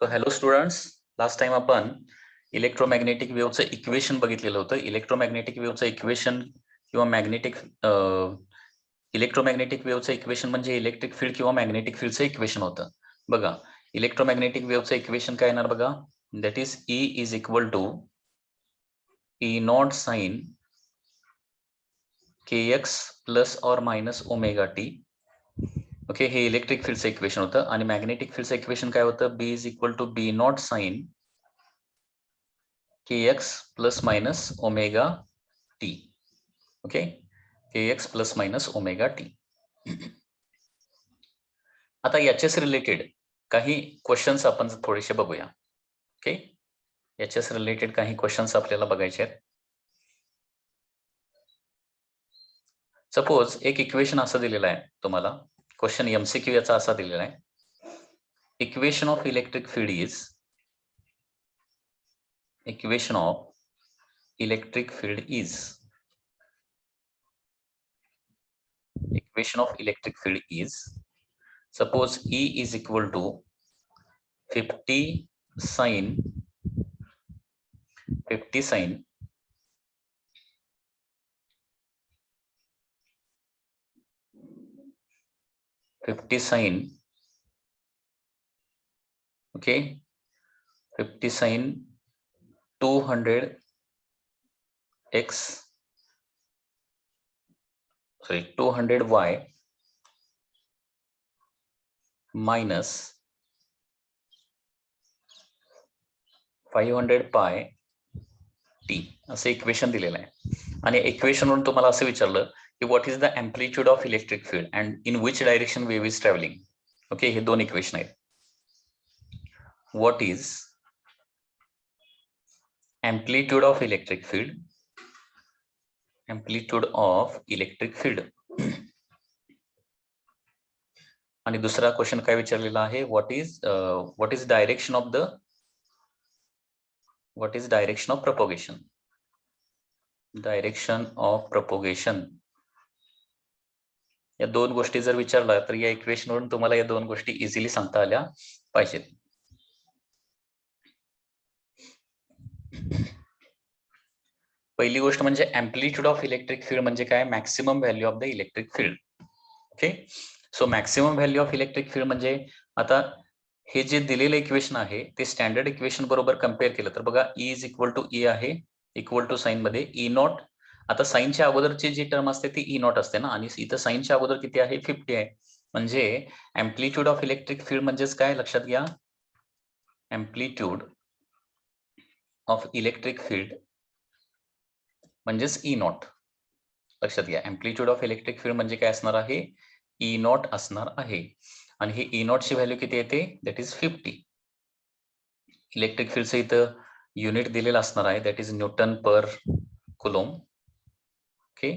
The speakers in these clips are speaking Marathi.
So hello students, last time आपण इलेक्ट्रोमॅग्नेटिक वेव्हचं इक्वेशन बघितलेलं होतं. इलेक्ट्रोमॅग्नेटिक वेव्हचं इक्वेशन किंवा इलेक्ट्रोमॅग्नेटिक वेव्हचं इक्वेशन म्हणजे इलेक्ट्रिक फील्ड किंवा मॅग्नेटिक फील्डचं इक्वेशन होतं. बघा, इलेक्ट्रोमॅग्नेटिक वेव्हचं इक्वेशन काय येणार बघा, that is E is equal to E not sine kx plus और मायनस ओमेगा टी. ओके, हे इलेक्ट्रिक फील्डचं इक्वेशन होतं. आणि मॅग्नेटिक फील्डचं इक्वेशन काय होतं, B is equal to B not sine kx plus minus omega T. Okay, kx plus minus omega T. आता याच्याच रिलेटेड काही क्वेश्चन्स आपण थोडेसे बघूया. ओके, याच्याच रिलेटेड काही क्वेश्चन्स आपल्याला बघायचे आहेत. सपोज एक इक्वेशन असं दिलेलं आहे तुम्हाला, क्वेश्चन एमसीक्यू याचा असा दिलेला आहे, equation of electric field is equation of electric field is equation of electric field is, suppose E is equal to 50 sin 50 sin 50 sin, okay, 50 sin 200 x, sorry, 200 y minus 500 pi t असं इक्वेशन दिलेलं आहे. आणि इक्वेशन वरून तुम्हाला असं विचारलं की what is the amplitude of electric field and in which direction wave is travelling. Okay, हे दोन इक्वेशन आहेत. What is amplitude of electric field, amplitude of electric field. आणि दुसरा क्वेश्चन काय विचारलेला आहे, what is direction of propagation, direction of propagation. या दोन गोष्टी जर विचारल्या तर या इक्वेशन वरून तुम्हाला या दोन गोष्टी इझिली सांगता आल्या पाहिजेत. पहिली गोष्ट म्हणजे एम्प्लिट्यूड ऑफ इलेक्ट्रिक फील्ड म्हणजे काय, maximum value of the electric field. Okay, so maximum value of electric field म्हणजे आता हे जे दिलेलं इक्वेशन आहे ते स्टँडर्ड इक्वेशन बरोबर कम्पेअर केलं तर बघा, E is equal to E आहे, इक्वल टू साइन मध्ये E नॉट. आता साइनच्या अगोदरची जी टर्म असते ती E नॉट असते ना, आणि इथं साइनच्या अगोदर किती आहे, 50 आहे. म्हणजे एम्प्लिट्यूड ऑफ इलेक्ट्रिक फील्ड म्हणजेच काय, लक्षात घ्या, एम्प्लिट्यूड ऑफ इलेक्ट्रिक फील्ड म्हणजेच E नॉट. लक्षात घ्या, एम्प्लिट्यूड ऑफ इलेक्ट्रिक फील्ड म्हणजे काय असणार आहे, E नॉट असणार आहे. आणि हे E नॉट ची व्हॅल्यू किती येते, दॅट इज 50. इलेक्ट्रिक फील्डचं इथं युनिट दिलेलं असणार आहे, that is Newton per coulomb. Okay,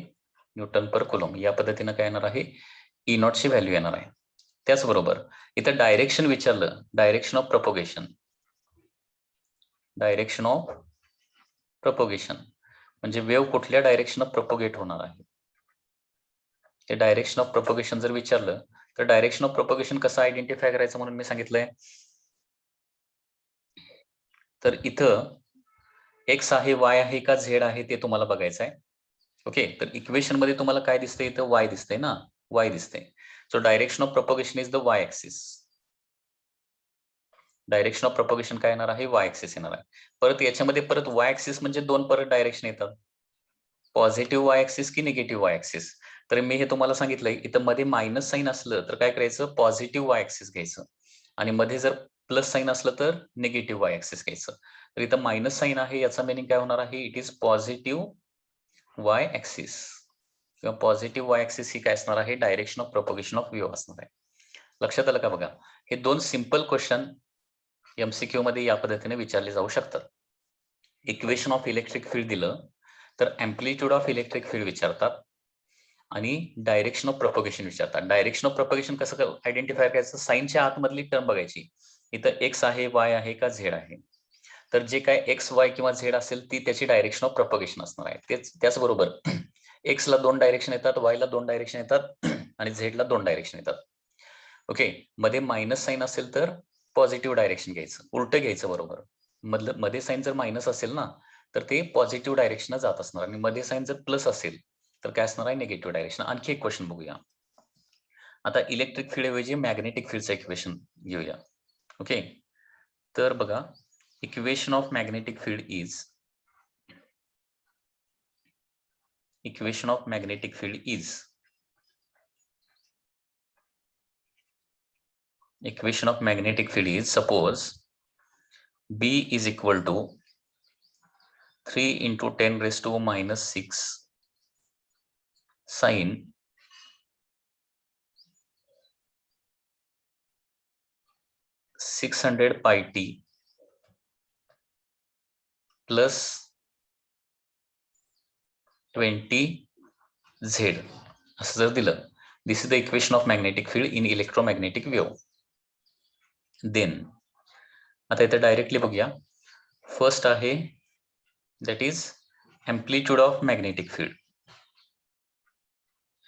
Newton per coulomb. या पद्धतीने काय येणार आहे, E नॉट ची व्हॅल्यू येणार आहे. त्याचबरोबर इथं डायरेक्शन विचारलं, direction of propagation, direction of propagation म्हणजे वेव्ह कुठल्या डायरेक्शन प्रपोगेट होणार आहे. ते डायरेक्शन ऑफ प्रपोगेशन जर विचारलं तर डायरेक्शन ऑफ प्रपोगेशन कसं आयडेंटिफाय करायचं म्हणून मी सांगितलंय. तर इथं एक्स आहे, वाय आहे का झेड आहे ते तुम्हाला बघायचं आहे. ओके, तर इक्वेशन मध्ये तुम्हाला काय दिसतंय, इथं वाय दिसतंय ना, वाय दिसतंय. So direction of propagation is the Y axis. Direction of propagation काय येणार आहे, वाय ऍक्सिस येणार आहे. परत याच्यामध्ये परत वाय ऍक्सिस म्हणजे दोन परत डायरेक्शन येतात, पॉझिटिव्ह वाय ऍक्सिस की निगेटिव्ह वाय ऍक्सिस. तर मी हे तुम्हाला सांगितलंय, इथं मध्ये मायनस साइन असलं तर काय करायचं, पॉझिटिव्ह वाय ऍक्सिस घ्यायचं, आणि मध्ये जर प्लस साइन असलं तर निगेटिव्ह वाय ऍक्सिस घ्यायचं. तर इथं मायनस साइन आहे, याचा मिनिंग काय होणार आहे, it is positive Y axis किंवा पॉझिटिव्ह वाय ऍक्सिस ही काय असणार आहे, direction of propagation of wave असणार आहे. लक्षात आलं का बघा, हे दोन सिंपल क्वेश्चन एमसीक्यू मध्ये या पद्धतीने विचारले जाऊ शकतात. इक्वेशन ऑफ इलेक्ट्रिक फील्ड दिलं तर एम्प्लिट्यूड ऑफ इलेक्ट्रिक फील्ड विचारतात आणि डायरेक्शन ऑफ प्रपोगेशन विचारतात. डायरेक्शन ऑफ प्रपोगेशन कसं आयडेंटिफाय करायचं, साइनच्या आतमधली टर्म बघायची, इथं एक्स आहे, वाय आहे का झेड आहे. तर जे काय एक्स, वाय किंवा झेड असेल ती त्याची डायरेक्शन ऑफ प्रपोगेशन असणार आहे. त्याचबरोबर एक्स ला दोन डायरेक्शन येतात, वाय ला दोन डायरेक्शन येतात आणि झेड ला दोन डायरेक्शन येतात. ओके, मध्ये मायनस साइन असेल तर पॉझिटिव्ह डायरेक्शन घ्यायचं, उलट घ्यायचं बरोबर. मध्ये साईन जर मायनस असेल ना तर ते पॉझिटिव्ह डायरेक्शन जात असणार आणि मध्ये साईन जर प्लस असेल तर काय असणार आहे निगेटिव्ह डायरेक्शन. आणखी एक क्वेश्चन बघूया. आता इलेक्ट्रिक फील्ड ऐवजी मॅग्नेटिक फील्डचं इक्वेशन घेऊया. ओके, तर बघा equation of magnetic field is equation of magnetic field is suppose B is equal to 3 into 10 raised to minus 6 sine 600 pi t plus 20 z असं जर दिलं, this is the equation of magnetic field in electromagnetic wave. Then आता इथे डायरेक्टली बघूया. फर्स्ट आहे that is amplitude of magnetic field.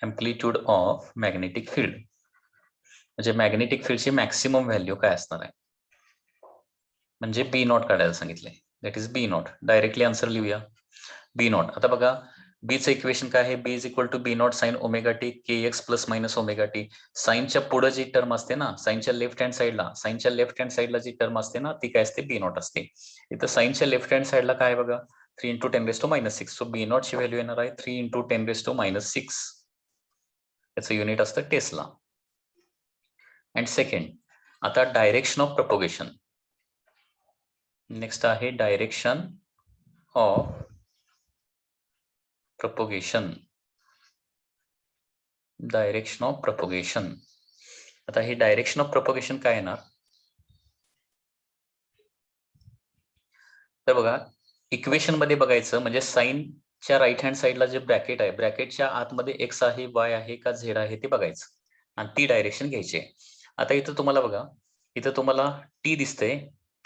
Amplitude of magnetic field म्हणजे मॅग्नेटिक फील्डची मॅक्सिमम व्हॅल्यू काय असणार आहे, म्हणजे बी नॉट काढायला सांगितलंय. That is B not. Directly answer लिहूया बी नॉट. आता बघा बीचं इक्वेशन काय आहे, B is equal to B not sine omega T K X plus minus omega T. साईनच्या पुढे जी टर्म असते ना, साईनच्या लेफ्ट हँड साईडला जी टर्म असते ना ती काय असते, बी नॉट असते. इथं साईनच्या लेफ्ट हँड साईडला काय बघा 3 into 10 raise to minus 6. So B naught ची व्हॅल्यू येणार आहे 3 इंटू 10 रेस टू मायनस 6. याचं युनिट असतं टेस्ला. अँड सेकंड आता डायरेक्शन ऑफ प्रपोगेशन. नेक्स्ट आहे direction of propagation. Direction of propagation. आता हे डायरेक्शन ऑफ प्रपोगेशन काय येणार, तर बघा इक्वेशन मध्ये बघायचं म्हणजे साईनच्या राईट हँड साईडला जे ब्रॅकेट आहे, ब्रॅकेटच्या आतमध्ये एक्स आहे, वाय आहे का झेड आहे ते बघायचं आणि ती डायरेक्शन घ्यायची. आता इथं तुम्हाला बघा, इथं तुम्हाला टी दिसतंय.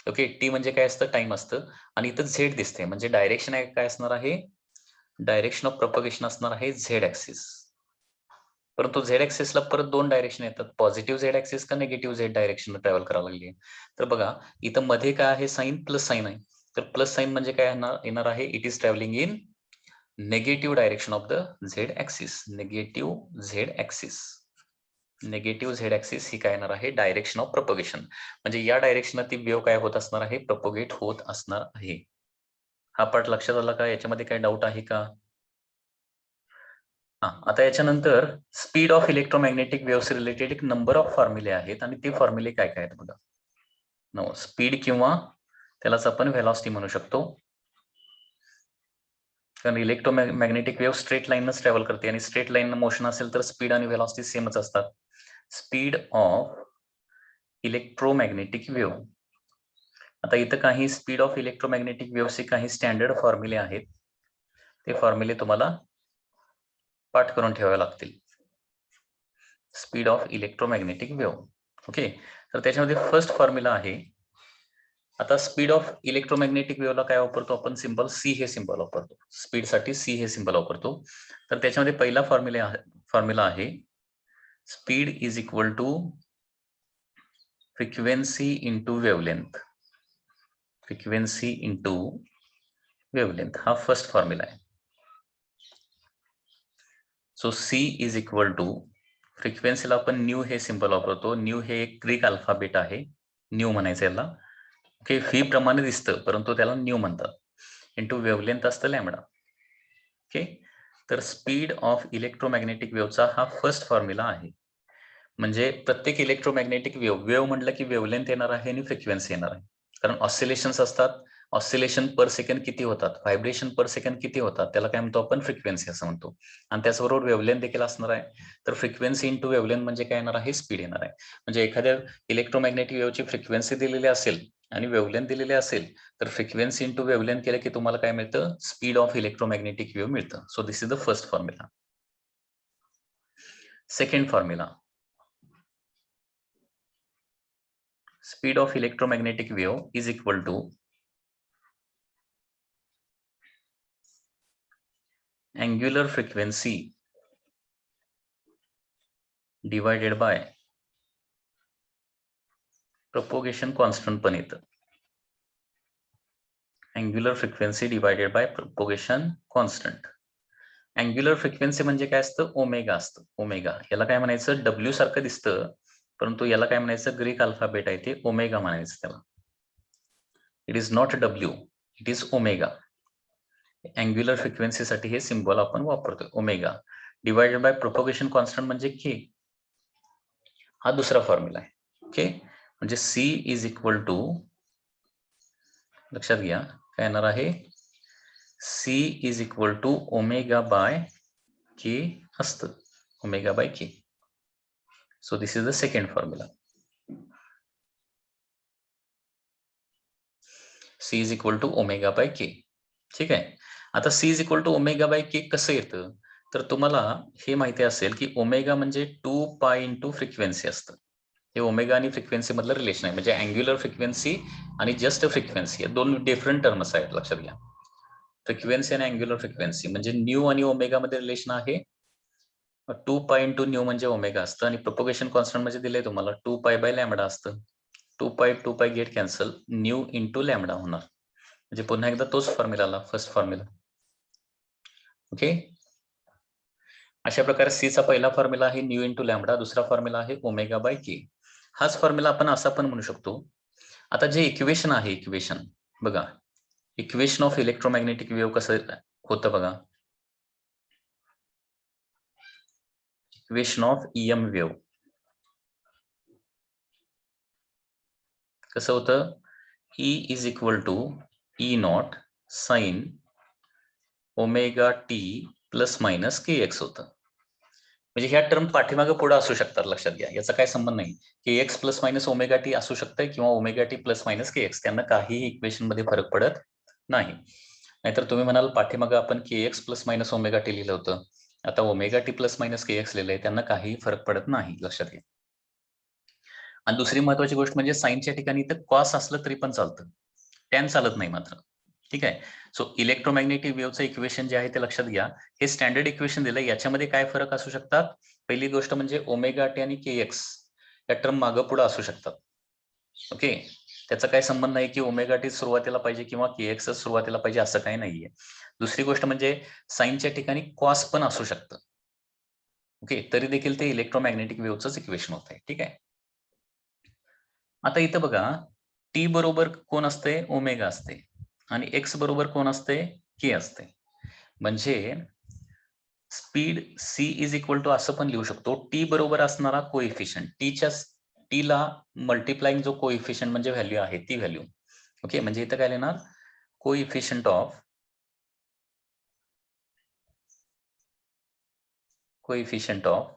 ओके, टी म्हणजे काय असतं, टाइम असतं. आणि इथं झेड दिसतंय म्हणजे डायरेक्शन काय असणार आहे, डायरेक्शन ऑफ प्रपोगेशन असणार आहे झेड ऍक्सिस. परंतु झेड ऍक्सिसला परत दोन डायरेक्शन येतात, पॉझिटिव्ह झेड ऍक्सिस का निगेटिव्ह झेड डायरेक्शन ट्रॅव्हल करावं लागली. तर बघा इथं मध्ये काय आहे, साईन प्लस साईन आहे. तर प्लस साईन म्हणजे काय येणार आहे, it is travelling in negative direction of the Z axis. Negative Z axis, negative Z axis ही काय येणार आहे, डायरेक्शन ऑफ प्रपोगेशन. म्हणजे या डायरेक्शन ती वेव्ह काय होत असणार आहे, प्रपोगेट होत असणार आहे. हा पार्ट लक्षात आला का, याच्यामध्ये काय डाऊट आहे का? आता याच्यानंतर speed of electromagnetic waves related एक नंबर ऑफ फॉर्म्युले आहेत आणि ते फॉर्म्युले काय काय आहेत बघा. नो स्पीड किंवा त्यालाच आपण व्हेलॉसिटी म्हणू शकतो, कारण इलेक्ट्रोमॅग्नेटिक वेव्ह स्ट्रेट लाईनच ट्रॅव्हल करते आणि स्ट्रेट लाईन मोशन असेल तर स्पीड आणि व्हेलॉसिटी सेमच असतात. Speed of electromagnetic wave. आता इथं काही स्पीड ऑफ इलेक्ट्रोमॅग्नेटिक वेव्हचे काही स्टँडर्ड फॉर्म्युले आहेत, ते फॉर्म्युले तुम्हाला पाठ करून ठेवावे लागतील. Speed of electromagnetic wave. Okay, तर त्याच्यामध्ये फर्स्ट फॉर्म्युला आहे. आता स्पीड ऑफ इलेक्ट्रोमॅग्नेटिक वेव्हला काय वापरतो आपण, सिंबल सी हे सिंबल वापरतो. स्पीडसाठी सी हे सिंबल वापरतो. तर त्याच्यामध्ये पहिला फॉर्म्युला आहे speed is equal to frequency into wavelength. Frequency into wavelength हा फर्स्ट फॉर्म्युला आहे. So C is equal to फ्रिक्वेन्सीला आपण न्यू हे सिंबल वापरतो. न्यू हे एक ग्रीक अल्फाबेट आहे, न्यू म्हणायचं याला. ओके, व्ही प्रमाणे दिसतं परंतु त्याला न्यू म्हणतात. इंटू वेव्हलेंथ असतं लॅम्बडा. ओके, तर स्पीड ऑफ इलेक्ट्रोमॅग्नेटिक वेव्हचा हा फर्स्ट फॉर्म्युला आहे. म्हणजे प्रत्येक इलेक्ट्रोमॅग्नेटिक वेव्ह म्हटलं की वेव्हलेंथ येणार आहे आणि फ्रिक्वेन्सी येणार आहे. कारण ऑसिलेशन्स असतात, ऑसिलेशन पर सेकंड किती होतात, व्हायब्रेशन पर सेकंड किती होतात, त्याला काय म्हणतो आपण, फ्रिक्वेन्सी असं म्हणतो. आणि त्याचबरोबर वेव्हलेंथ देखील असणार आहे. तर फ्रिक्वेन्सी इंटू वेव्हलेंथ म्हणजे काय येणार आहे, स्पीड येणार आहे. म्हणजे एखाद्या इलेक्ट्रोमॅग्नेटिक वेव्हची फ्रिक्वेन्सी दिलेली असेल आणि वेव्हलेंथ दिलेली असेल तर फ्रिक्वेन्सी इंटू वेव्हलेंथ केलं की तुम्हाला काय मिळतं, स्पीड ऑफ इलेक्ट्रोमॅग्नेटिक वेव्ह मिळतं. So this is the first formula. Second formula, speed of electromagnetic wave is equal to angular frequency divided by propagation constant पण येतं. Angular frequency divided by propagation constant. Angular frequency म्हणजे काय असतं? ओमेगा असतं. ओमेगा याला काय म्हणायचं? डब्ल्यू सारखं दिसतं, परंतु याला काय म्हणायचं? ग्रीक अल्फाबेट आहे ते ओमेगा म्हणायचं त्याला. It is not W, it is omega. Angular फ्रिक्वेन्सीसाठी हे सिम्बॉल आपण वापरतो, omega divided by propagation constant म्हणजे के. हा दुसरा फॉर्म्युला आहे. ओके, म्हणजे सी इज इक्वल टू, लक्षात घ्या काय येणार आहे? C is equal to omega by K असतं, omega by K. So this is the second formula. C is equal to omega by K. ठीक आहे. आता C is equal to omega by K कसं येतं? तर तुम्हाला हे माहिती असेल की ओमेगा म्हणजे 2 पाय इंटू फ्रिक्वेन्सी असतं. हे ओमेगा आणि फ्रिक्वेन्सी मधलं रिलेशन आहे. म्हणजे अँग्युलर फ्रिक्वेन्सी आणि जस्ट फ्रिक्वेन्सी या दोन डिफरंट टर्म्स आहेत, लक्षात घ्या. फ्रिक्वेन्सी आणि अँग्युलर फ्रिक्वेन्सी म्हणजे न्यू आणि ओमेगा मध्ये रिलेशन आहे. 2 पाय इंटू न्यू म्हणजे ओमेगा असतं आणि प्रोपोगेशन कॉन्स्टंट म्हणजे दिलंय तुम्हाला 2 पाय बाय लॅम्बडा असतं. 2 पाय get cancel, new into lambda होणार. म्हणजे पुन्हा एकदा तोच फॉर्म्युला आला, फर्स्ट फॉर्म्युला. ओके, अशा प्रकारे सी चा पहिला फॉर्म्युला आहे न्यू इंटू लॅम्बडा, दुसरा फॉर्म्युला आहे ओमेगा बाय के. हाच फॉर्म्युला आपण असा पण म्हणू शकतो. आता जे इक्वेशन आहे, इक्वेशन बघा, इक्वेशन ऑफ इलेक्ट्रोमॅग्नेटिक वेव्ह कसं होतं बघा. इक्वेशन ऑफ ईएम वेव्ह कसं होतं? E is equal to E naught sine omega T plus minus K X होतं. म्हणजे ह्या टर्म पाठीमागे पुढे असू शकतात, लक्षात घ्या. याचा काय संबंध नाही. K X plus minus omega T असू शकतंय किंवा omega T plus minus K X, त्यांना काहीही इक्वेशन मध्ये फरक पडत नाही. नाहीतर तुम्ही म्हणाल पाठीमागे आपण K X plus minus omega T लिहिलं होतं, आता omega T plus minus K X लिहिलंय, त्यांना काहीही फरक पडत नाही, लक्षात घ्या. आणि दुसरी महत्वाची गोष्ट म्हणजे साईनच्या ठिकाणी तर कॉस असलं तरी पण चालतं, टॅन चालत नाही मात्र. ठीक आहे. सो इलेक्ट्रोमॅग्नेटिक वेव्हचं इक्वेशन जे आहे ते लक्षात घ्या. हे स्टँडर्ड इक्वेशन दिलंय, याच्यामध्ये काय फरक असू शकतात? पहिली गोष्ट म्हणजे ओमेगा टी आणि के एक्स या टर्म मागं पुढे असू शकतात. ओके, त्याचा काय संबंध नाही की ओमेगा टी सुरुवातीला पाहिजे किंवा के एक्स सुरुवातीला पाहिजे, असं काही नाहीये. दुसरी गोष्ट म्हणजे साईनच्या ठिकाणी कॉस पण असू शकतं. ओके, तरी देखील ते इलेक्ट्रोमॅग्नेटिक वेव्हचंच इक्वेशन होत आहे. ठीक आहे. आता इथं बघा, टी बरोबर कोण असते? ओमेगा असते आणि एक्स बरोबर कोण असते? के असते. म्हणजे speed C is equal to असं पण लिहू शकतो, टी बरोबर असणारा कोइफिशियंट, टीला मल्टिप्लाइंग जो कोइफिशियंट म्हणजे व्हॅल्यू आहे ती व्हॅल्यू. ओके, म्हणजे इथं काय लिहिणार? कोइफिशियंट ऑफ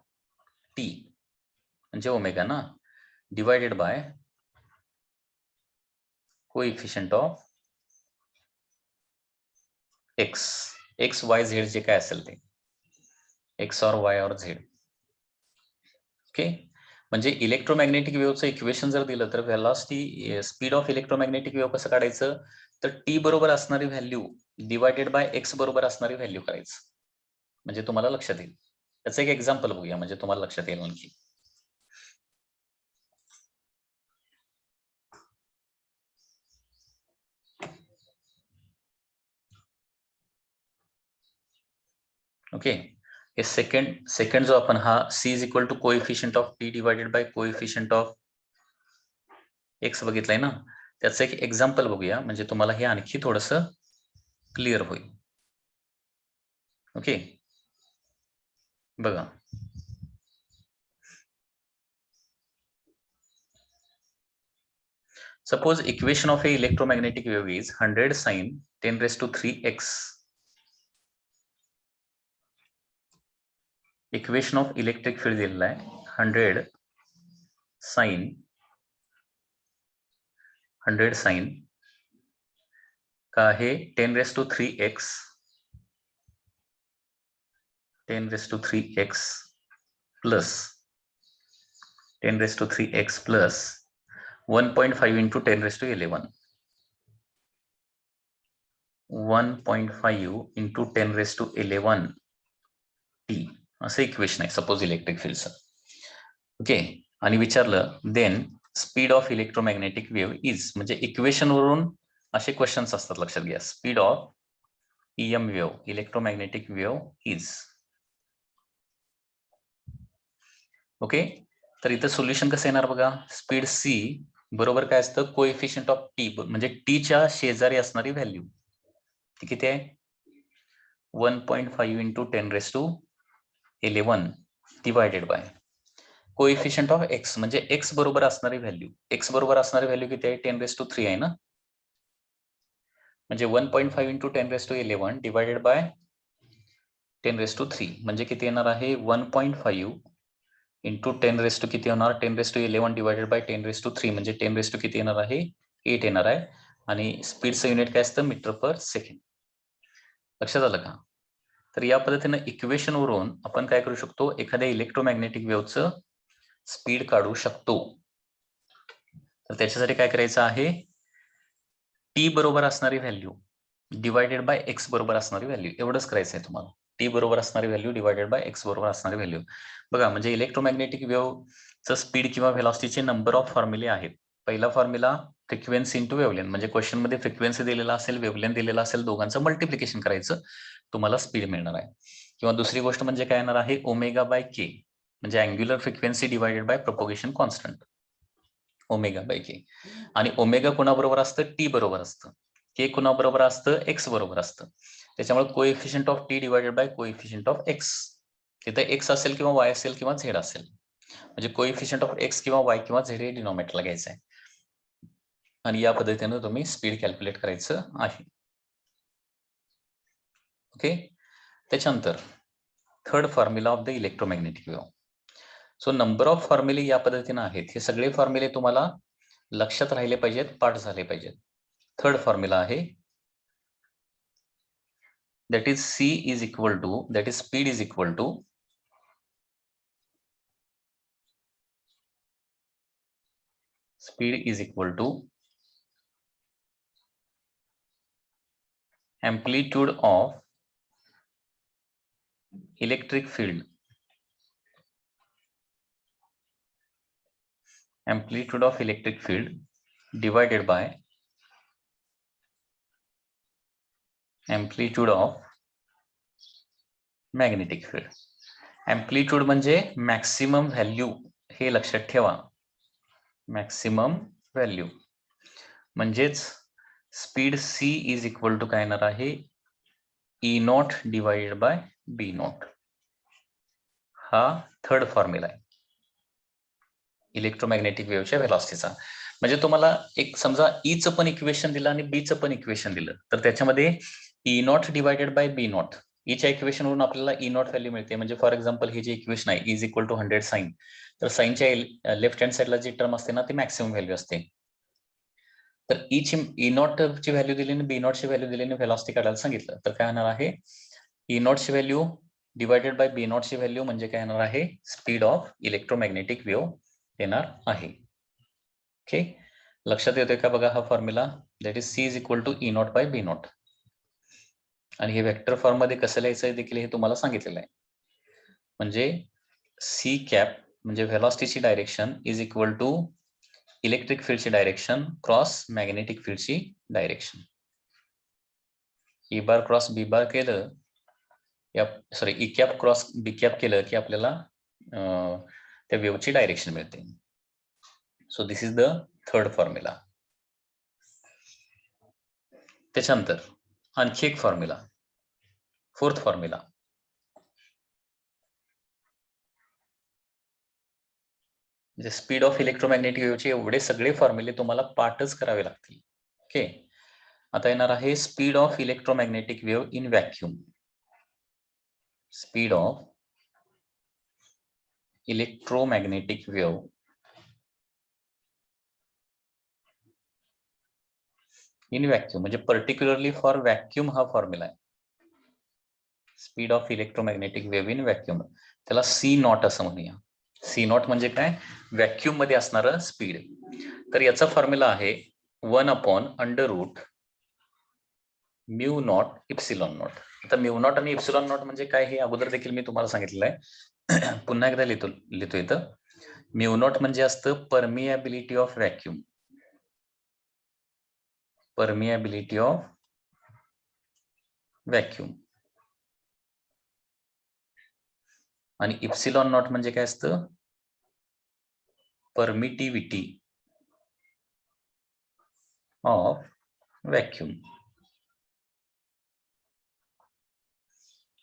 टी म्हणजे ओमेगा ना, divided by coefficient of x Y Z जे काय असेल ते, एक्स और वाय और झेड. ओके, म्हणजे इलेक्ट्रोमॅग्नेटिक वेव्हचं इक्वेशन जर दिलं तर velocity speed of electromagnetic wave कसं काढायचं? तर टी बरोबर असणारी व्हॅल्यू डिवायडेड बाय एक्स बरोबर असणारी व्हॅल्यू करायचं, म्हणजे तुम्हाला लक्षात येईल. त्याचं एक एक्झाम्पल बघूया म्हणजे तुम्हाला लक्षात येईल आणखी. ओके, हे सेकंड जो आपण हा C is equal to coefficient of T divided by coefficient of X बघितलंय ना, त्याचं एक एक्झाम्पल बघूया म्हणजे तुम्हाला हे आणखी थोडस क्लिअर होईल. ओके, बघा, suppose equation of a electromagnetic wave is 100 sin 10 raised to 3x. Equation of electric field दिलेला आहे 100 साइन का आहे 10 raised to 3x, 10 raised to 3x plus 10 raised to 3x plus 1.5 into 10 raised to 11, 1.5 into 10 raised to 11 t असं इक्वेशन आहे सपोज इलेक्ट्रिक फील्डचं. ओके, आणि विचारलं then speed of electromagnetic wave is, म्हणजे इक्वेशन वरून असे क्वेश्चन्स असतात, लक्षात घ्या. Speed of EM wave, electromagnetic wave is. Okay, तर इथं सोल्युशन कसं येणार बघा. स्पीड C बरोबर काय असतं, कोएफिशियंट ऑफ टी, म्हणजे टीच्या शेजारी असणारी व्हॅल्यू ती किती आहे, 1.5 into 10⁻11 divided by coefficient of x, म्हणजे एक्स बरोबर असणारी व्हॅल्यू. एक्स बरोबर असणारी व्हॅल्यू किती आहे, 10⁻3 आहे ना, म्हणजे 1.5 इंटू 10⁻11 डिवायडेड बाय 10⁻3 म्हणजे किती येणार आहे, 1.5 इंटू 10 किती होणार, 10⁻11 डिवायडेड बाय 10⁻3 म्हणजे 10 किती येणार आहे, 8 येणार आहे. आणि स्पीडचं युनिट काय असतं, मीटर पर सेकंड. लक्षात आलं का. तर या पद्धतीने इक्वेशन वरून आपण काय करू शकतो, एखाद्या इलेक्ट्रोमॅग्नेटिक वेव्हचं स्पीड काढू शकतो. तर त्याच्यासाठी काय करायचं आहे, टी बरोबर असणारी व्हॅल्यू डिवायडेड बाय एक्स बरोबर असणारी व्हॅल्यू, एवढंच करायचं आहे तुम्हाला. टी बरोबर असणारी व्हॅल्यू डिवायडेड बाय एक्स बरोबर असणारी व्हॅल्यू. बघा, म्हणजे इलेक्ट्रोमॅग्नेटिक वेव्हचं स्पीड किंवा व्हेलॉसिटीचे नंबर ऑफ फॉर्म्युले आहेत. पहिला फॉर्म्युला फ्रिक्वेन्सी इंटू वेव्हलेंथ, म्हणजे क्वेश्चन मध्ये फ्रिक्वेन्सी दिलेला असेल, वेव्हलेंथ दिलेला असेल, दोघांचं मल्टिप्लिकेशन करायचं, तुम्हाला स्पीड मिळणार आहे. किंवा दुसरी गोष्ट म्हणजे काय येणार आहे, ओमेगा बाय के, म्हणजे angular frequency divided by propagation constant, omega by K. आणि ओमेगा कोणाबरोबर असतं, टी बरोबर असतं. के कोणाबरोबर असतं, एक्स बरोबर असतं. त्याच्यामुळे coefficient of T divided bye coefficient of x, तिथे एक्स असेल किंवा वाय असेल किंवा झेड असेल, म्हणजे कोएफिशियंट ऑफ एक्स किंवा वाय किंवा झेड हे डिनॉमिनेटरला घ्यायचं आहे. आणि या पद्धतीने तुम्ही स्पीड कॅल्क्युलेट करायचं आहे. ओके, त्याच्यानंतर third formula of the electromagnetic wave. So number of फॉर्म्युले या पद्धतीने आहेत. हे सगळे फॉर्म्युले तुम्हाला लक्षात राहिले पाहिजेत, पाठ झाले पाहिजेत. थर्ड फॉर्म्युला आहे, that is C is equal to, that is speed is equal to amplitude of electric field, divided by amplitude of magnetic field. amplitude म्हणजे मॅक्सिमम व्हॅल्यू, हे लक्षात ठेवा. मॅक्सिमम व्हॅल्यू म्हणजेच speed C is equal to काय येणार आहे, E0 डिवाइडेड बाय B0. हा थर्ड फॉर्म्युला आहे इलेक्ट्रोमॅग्नेटिक वेव्हच्या व्हेलॉसिटीचा. म्हणजे तुम्हाला एक समजा ईचं पण इक्वेशन दिलं आणि बीचं पण इक्वेशन दिलं, तर त्याच्यामध्ये E0 डिवायडेड बाय B0, ईच्या इक्वेशन वरून आपल्याला E0 व्हॅल्यू मिळते. म्हणजे फॉर एक्झाम्पल हे जे इक्वेशन आहे, इज इक्वल टू 100 साइन, तर साइनच्या लेफ्ट हँड साइडला जी टर्म असते ना, ती मॅक्सिमम व्हॅल्यू असते. तर E0 ची व्हॅल्यू दिली आणि B0 ची व्हॅल्यू दिली आणि व्हेलॉसिटी काढायला सांगितलं, तर काय होणार आहे, E0 ची व्हॅल्यू डिवायडेड बाय B0 ची व्हॅल्यू म्हणजे काय येणार आहे, स्पीड ऑफ इलेक्ट्रोमॅग्नेटिक वेव्ह येणार आहे. ओके, लक्षात येतोय का बघा हा formula, that is C is equal to E0 by B0. आणि हे वेक्टर फॉर्म मध्ये कसं लिहायचं देखील हे तुम्हाला सांगितलेलं आहे. म्हणजे C कॅप म्हणजे व्हेलॉसिटीची direction is equal to electric फील्डची डायरेक्शन क्रॉस मॅग्नेटिक फील्डची direction. E bar cross B bar केलं, या sorry E cap cross B cap केलं की आपल्याला त्या वेव्हची डायरेक्शन मिळते. So this is the third formula. त्याच्यानंतर आणखी एक फॉर्म्युला, फोर्थ फॉर्म्युला, म्हणजे स्पीड ऑफ इलेक्ट्रोमॅग्नेटिक वेव्हचे एवढे सगळे फॉर्म्युले तुम्हाला पाठच करावे लागतील. ओके, आता येणार आहे speed of electromagnetic wave in vacuum. Speed of electromagnetic wave in vacuum, म्हणजे पर्टिक्युलरली फॉर व्हॅक्यूम हा फॉर्म्युला आहे. Speed of electromagnetic wave in vacuum, त्याला C0 असं म्हणूया. C0 म्हणजे काय, व्हॅक्यूम मध्ये असणारं स्पीड. तर याचा फॉर्म्युला आहे 1/√μ0 ε0. आता μ0 आणि ε0 म्हणजे काय हे अगोदर देखील मी तुम्हाला सांगितलेलं आहे. पुन्हा एकदा लिहितो इथं, म्यू नॉट म्हणजे असतं permeability of vacuum, permeability of vacuum. आणि इप्सिलॉन नॉट म्हणजे काय असतं, परमिटिव्हिटी ऑफ व्हॅक्यूम.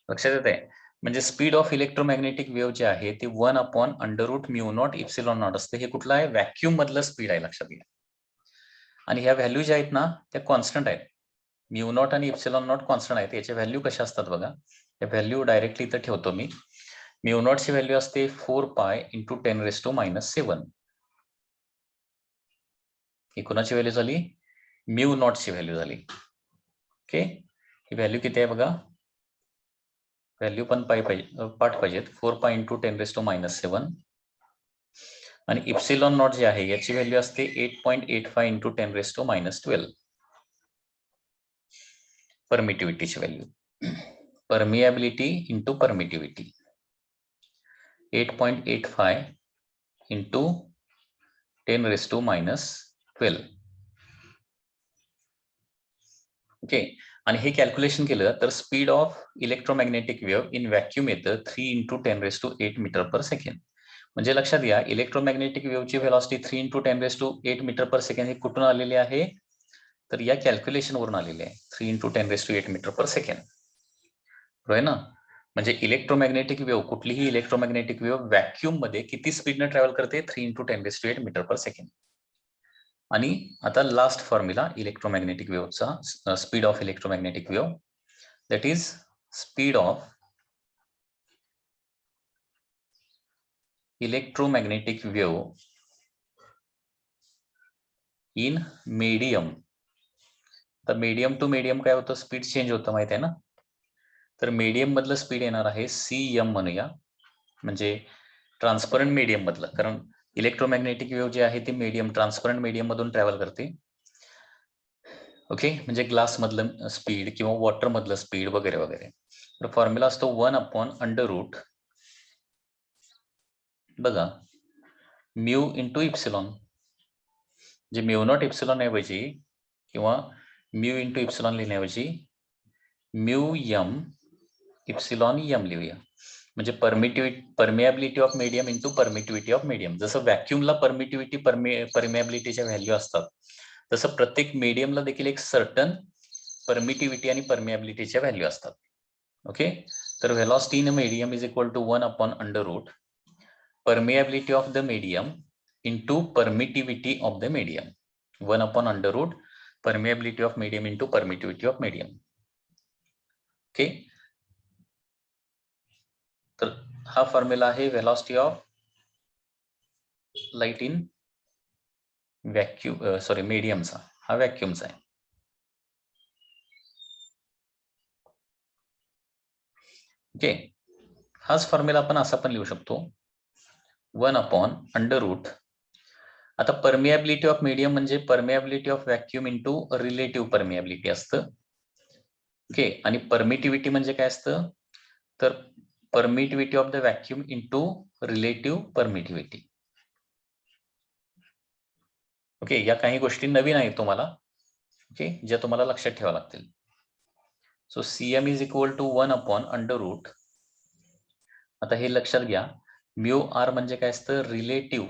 लक्षात येत आहे? म्हणजे स्पीड ऑफ इलेक्ट्रोमॅग्नेटिक वेव्ह जे आहे ते 1/√μ0 इप्सिलॉन नॉट असते. हे कुठलं आहे? व्हॅक्यूम मधलं स्पीड आहे, लक्षात घ्या. आणि ह्या व्हॅल्यू ज्या आहेत ना त्या कॉन्स्टंट आहेत. μ0 आणि इप्सिलॉन नॉट कॉन्स्टंट आहेत. याच्या व्हॅल्यू कशा असतात बघा. या व्हॅल्यू डायरेक्टली इथं ठेवतो मी. μ0 ची व्हॅल्यू असते 4π × 10⁻⁻⁷. ही कोणाची व्हॅल्यू झाली? μ0 ची व्हॅल्यू झाली. ओके, ही व्हॅल्यू किती आहे बघा. व्हॅल्यू पण पाठ पाहिजेत. 4π × 10⁻⁻⁷. आणि इप्सिलॉन नॉट जे आहे याची व्हॅल्यू असते 8.85 × 10⁻12. परमिटिव्हिटीची value, permeability into permittivity, 8.85 × 10⁻12. Okay. आणि हे कॅल्क्युलेशन केलं तर speed of electromagnetic wave in vacuum येतं 3 × 10⁸ मीटर/सेकंड. म्हणजे लक्षात घ्या, इलेक्ट्रोमॅग्नेटिक वेव्हची व्हेलॉसिटी 3 × 10⁸ मीटर/सेकंड हे कुठून आलेले आहे? तर या कॅल्क्युलेशन वरून आलेले आहे. 3 × 10⁸ मीटर/सेकंड. बरोबर ना? म्हणजे इलेक्ट्रोमॅग्नेटिक वेव्ह, कुठलीही इलेक्ट्रोमॅग्नेटिक वेव्ह व्हॅक्यूम मध्ये किती स्पीडने ट्रॅव्हल करते? 3 × 10⁸ मीटर/सेकंड. आणि आता लास्ट फॉर्म्युला इलेक्ट्रोमॅग्नेटिक वेव्हचा, speed of electromagnetic wave, that is speed of electromagnetic wave in medium. तर मीडियम टू मीडियम काय होतं? स्पीड चेंज होतं, माहिती आहे ना? तर मीडियम मधलं स्पीड येणार आहे CM म्हणूया, म्हणजे ट्रान्सपरंट मीडियम मधलं. कारण इलेक्ट्रोमॅग्नेटिक वेव्ह जे आहे ती मीडियम, ट्रान्सपरंट मीडियम मधून ट्रॅव्हल करते. ओके, म्हणजे ग्लास मधलं स्पीड किंवा वॉटर मधलं स्पीड वगैरे वगैरे. तर फॉर्म्युला असतो 1/√, बघा, म्यू इंटू इप्सिलॉन. जे μ0 इप्सिलॉन ऐवजी किंवा म्यू इंटू इप्सिलॉन लिहिण्याऐवजी म्यू एम इप्सिलॉन एम लिहूया. म्हणजे permeability of medium into permittivity of medium. जसं व्हॅक्यूमला परमिटिव्हिटी परमिएबिलिटीच्या व्हॅल्यू असतात, तसं प्रत्येक मीडियमला देखील एक सर्टन परमिटिव्हिटी आणि परमिएबिलिटीच्या व्हॅल्यू असतात. ओके, तर velocity in medium is equal to 1/√, permeability of the medium into permittivity of the medium. 1/√, permeability of medium into permittivity of medium. Okay, तर हा फॉर्म्युला आहे velocity of light in vacuum, sorry मीडियमचा, हा व्हॅक्यूमचा आहे. ओके, हाच फॉर्म्युला आपण असा पण लिहू शकतो, 1/√. आता परमिएबिलिटी ऑफ मीडियम म्हणजे permeability of vacuum into relative permeability असतं. ओके, आणि परमिटिव्हिटी म्हणजे काय असतं? तर permittivity of the vacuum into relative permittivity. Okay, या काही गोष्टी नवीन आहेत तुम्हाला, ओके, ज्या तुम्हाला लक्षात ठेवाव्या लागतील. So CM is equal to 1/√. आता हे लक्षात घ्या, म्यू आर म्हणजे काय असतं? Relative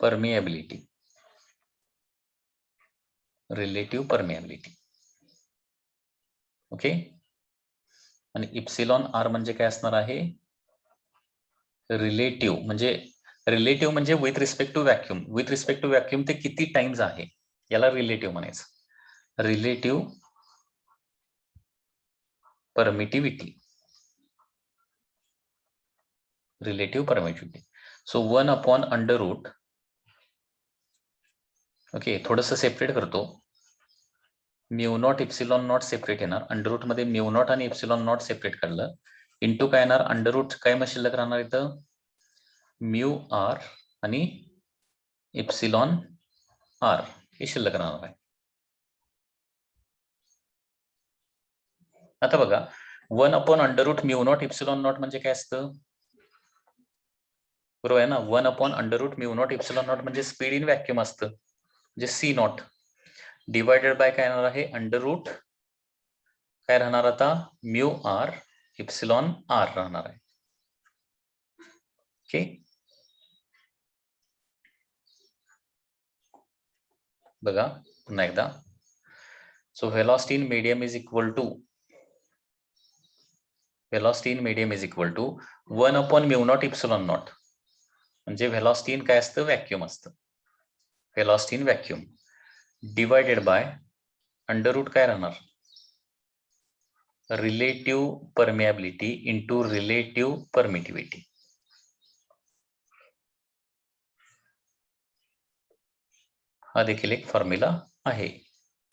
permeability, relative permeability. Okay, आणि इप्सिलॉन आर म्हणजे काय असणार आहे? रिलेटिव्ह म्हणजे with respect to vacuum. With respect to vacuum ते किती टाइम्स आहे याला रिलेटिव्ह म्हणायचं. Relative permittivity, relative permittivity. So 1/√. Okay, थोडंसं सेपरेट करतो. μ0 इप्सिलॉन नॉट सेपरेट येणार, अंडररूट मध्ये μ0 आणि इप्सिलॉन नॉट सेपरेट काढलं, इंटू काय येणार? अंडररूट काय मग शिल्लक राहणार इथं? म्यू आर आणि इप्सिलॉन आर हे शिल्लक राहणार आहे. आता बघा, 1/√μ0 म्हणजे काय असतं? बरोबर आहे ना. 1/√μ0 म्हणजे स्पीड इन व्हॅक्यूम असतं, म्हणजे C0 डिवायडेड बाय काय येणार आहे? अंडर रूट काय राहणार आता? μr εr राहणार आहे. ओके, बघा पुन्हा एकदा. So velocity in medium is equal to 1/μ0 ε0 म्हणजे व्हेलॉसिटी इन काय असतं? व्हॅक्यूम असतं. Velocity in vacuum divided by under root काय राहणार? Relative permeability into relative permittivity. हा देखील एक फॉर्म्युला आहे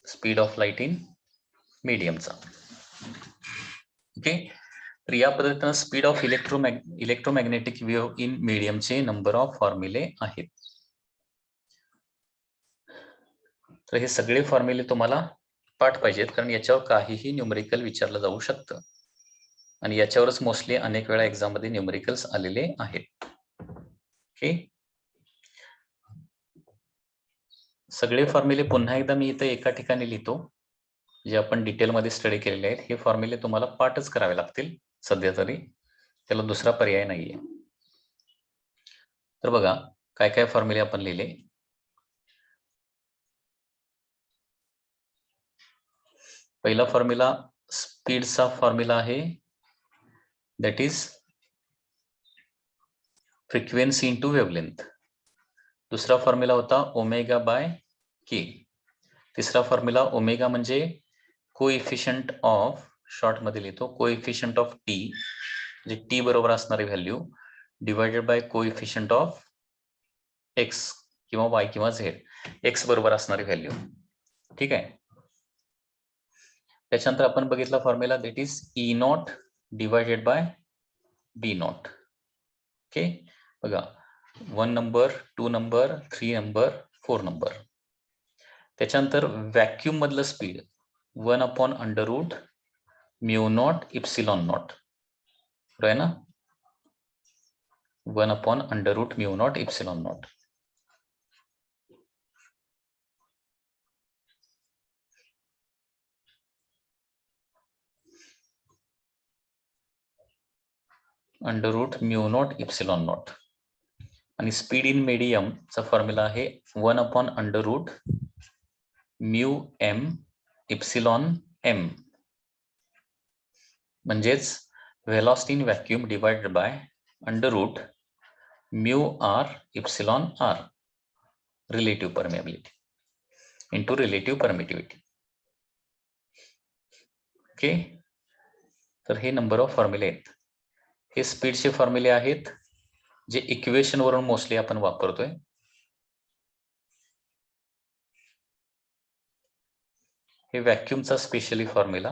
स्पीड ऑफ लाईट इन मीडियमचा. ओके, तर या पद्धतीने speed of electromagnetic wave in मीडियमचे नंबर ऑफ फॉर्म्युले आहेत. तर हे सगळे फॉर्म्युले तुम्हाला पाठ पाहिजेत, कारण याच्यावर काहीही न्यूमरिकल विचारलं जाऊ शकतं आणि याच्यावरच मोस्टली अनेक वेळा एक्झाम मध्ये न्यूमरिकल्स आलेले आहेत. ओके, सगळे फॉर्म्युले पुन्हा एकदा मी इथे एका ठिकाणी लिहितो, जे आपण डिटेलमध्ये स्टडी केलेले आहेत. हे फॉर्म्युले तुम्हाला पाठच करावे लागतील सध्या तरी, त्याला दुसरा पर्याय नाहीये. तर बघा काय काय फॉर्म्युले आपण लिहिले. पहिला फॉर्म्युला स्पीडचा फॉर्म्युला आहे, that is frequency into wavelength. दुसरा फॉर्म्युला होता ओमेगा बाय के. तिसरा फॉर्म्युला ओमेगा म्हणजे कोइफिशियंट ऑफ, शॉर्ट मध्ये लिहितो, कोइफिशियंट ऑफ टी, म्हणजे टी बरोबर असणारी value divided by coefficient of x किंवा वाय किंवा झेड, एक्स बरोबर असणारी व्हॅल्यू. ठीक आहे. त्याच्यानंतर आपण बघितला formula, that is E0 divided by B0. Okay, बघा 1 नंबर, 2 नंबर, 3 नंबर, 4 नंबर. त्याच्यानंतर व्हॅक्यूम मधलं स्पीड 1/√μ0 ε0, बरोबर आहे ना? 1/√μ0 ε0. √μ0 ε0. आणि स्पीड इन मीडियम चा फॉर्म्युला आहे 1/√μm ε m, म्हणजेच velocity in vacuum divided by under root μr εr relative permeability into relative permittivity. Okay, तर हे नंबर ऑफ फॉर्म्युले आहेत. हे स्पीडचे फॉर्म्युले आहेत जे इक्वेशन वरून मोस्टली आपण वापरतोय. हे व्हॅक्यूमचा स्पेशली फॉर्म्युला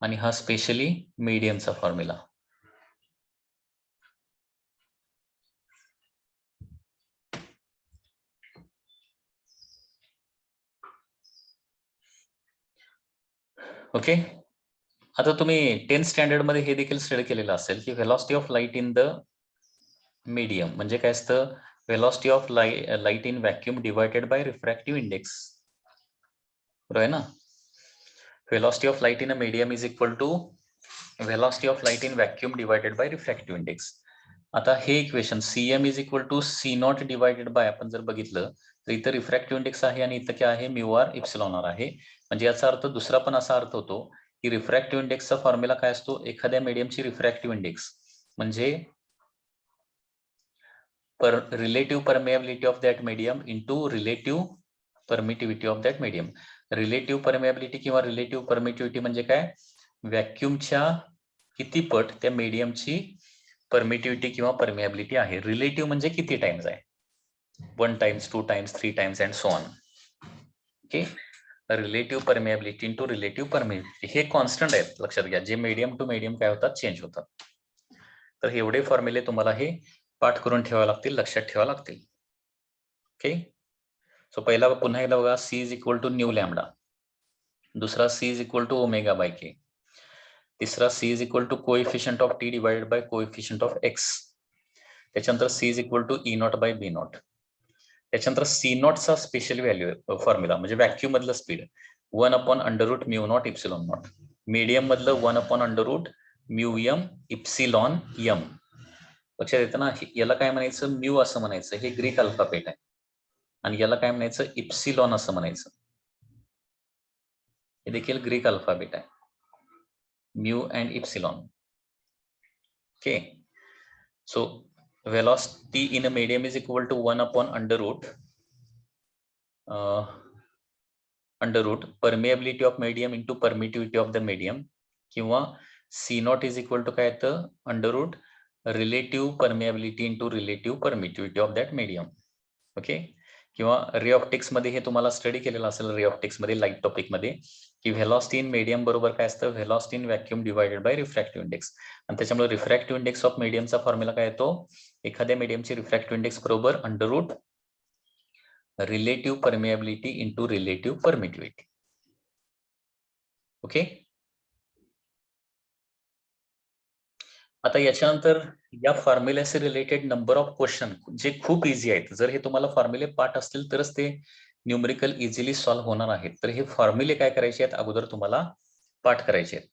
आणि हा स्पेशली मीडियमचा फॉर्म्युला. ओके, आता तुम्ही 10th स्टँडर्ड मध्ये हे देखील स्टडी केलेलं असेल की velocity of light in the medium म्हणजे काय असतं? Velocity of light in vacuum divided by refractive index, बरोबर आहे ना? Velocity of light in a medium is equal to velocity of light in vacuum divided by refractive index. आता हे equation CM is equal to C0 divided by, आपण जर बघितलं तर इथं रिफ्रॅक्टिव्ह इंडेक्स आहे आणि इथं काय आहे? μr εr आहे. म्हणजे याचा अर्थ दुसरा पण असा अर्थ होतो की रिफ्रॅक्टिव्ह इंडेक्सचा फॉर्म्युला काय असतो? एखाद्या मीडियमची रिफ्रॅक्टिव्ह इंडेक्स म्हणजे relative permeability of that medium into relative permittivity of that medium. Relative permeability किंवा रिलेटिव्ह परमिटिव्हिटी म्हणजे काय? व्हॅक्यूमच्या किती पट त्या मीडियमची परमिटिव्हिटी किंवा परमिएबिलिटी आहे. रिलेटिव्ह म्हणजे किती टाइम्स आहे? 1 times, 2 times, 3 times and so on. Okay, relative permeability into relative permeability हे कॉन्स्टंट आहेत, लक्षात घ्या, जे मीडियम टू मीडियम काय होतात? चेंज होतात. तर एवढे फॉर्म्युले तुम्हाला हे पाठ करून ठेवावे लागतील, लक्षात ठेवावे लागतील. ओके, सो पहिला पुन्हा एकदा बघा, C is equal to nu lambda, दुसरा C is equal to omega by K, तिसरा C is equal to coefficient of T divided by coefficient of X. त्याच्यानंतर C is equal to E not by B not. त्याच्यानंतर C नॉटचा स्पेशल व्हॅल्यू फॉर्म्युला म्हणजे व्हॅक्यूम मधलं speed 1 upon under root mu not epsilon not. Medium मधलं 1 upon under root mu M epsilon M. लक्षात येतं ना, याला काय म्हणायचं, म्यू असं म्हणायचं, हे ग्रीक अल्फाबेट आहे. आणि याला काय म्हणायचं, इप्सिलॉन असं म्हणायचं, हे देखील ग्रीक अल्फाबेट आहे, mu and epsilon. Okay, so velocity in a medium is equal to 1 upon under root permeability of medium into permittivity of the medium, किंवा C naught is equal to काय येतं, under root relative permeability into relative permittivity of that medium. ओके, किंवा रे ऑप्टिक्स मध्ये हे तुम्हाला स्टडी केलेलं असेल, रे ऑप्टिक्स मध्ये लाईट टॉपिक मध्ये, की व्हेलॉसिटी इन मीडियम बरोबर काय असतं, velocity in vacuum divided by refractive index. आणि त्याच्यामुळे रिफ्रॅक्टिव्ह इंडेक्स ऑफ मीडियमचा फॉर्म्युला काय येतो, एखाद्या मीडियमची रिफ्रॅक्टिव्ह इंडेक्स बरोबर under root relative permeability into relative permittivity. Okay, आता याच्यानंतर या फॉर्म्युल्याशी रिलेटेड नंबर ऑफ क्वेश्चन जे खूप इझी आहेत. जर हे तुम्हाला फॉर्म्युले पाठ असतील तरच ते न्यूमेरिकल इझिली सॉल्व्ह होणार आहेत. तर हे फॉर्म्युले काय करायचे आहेत, अगोदर तुम्हाला पाठ करायचे आहेत.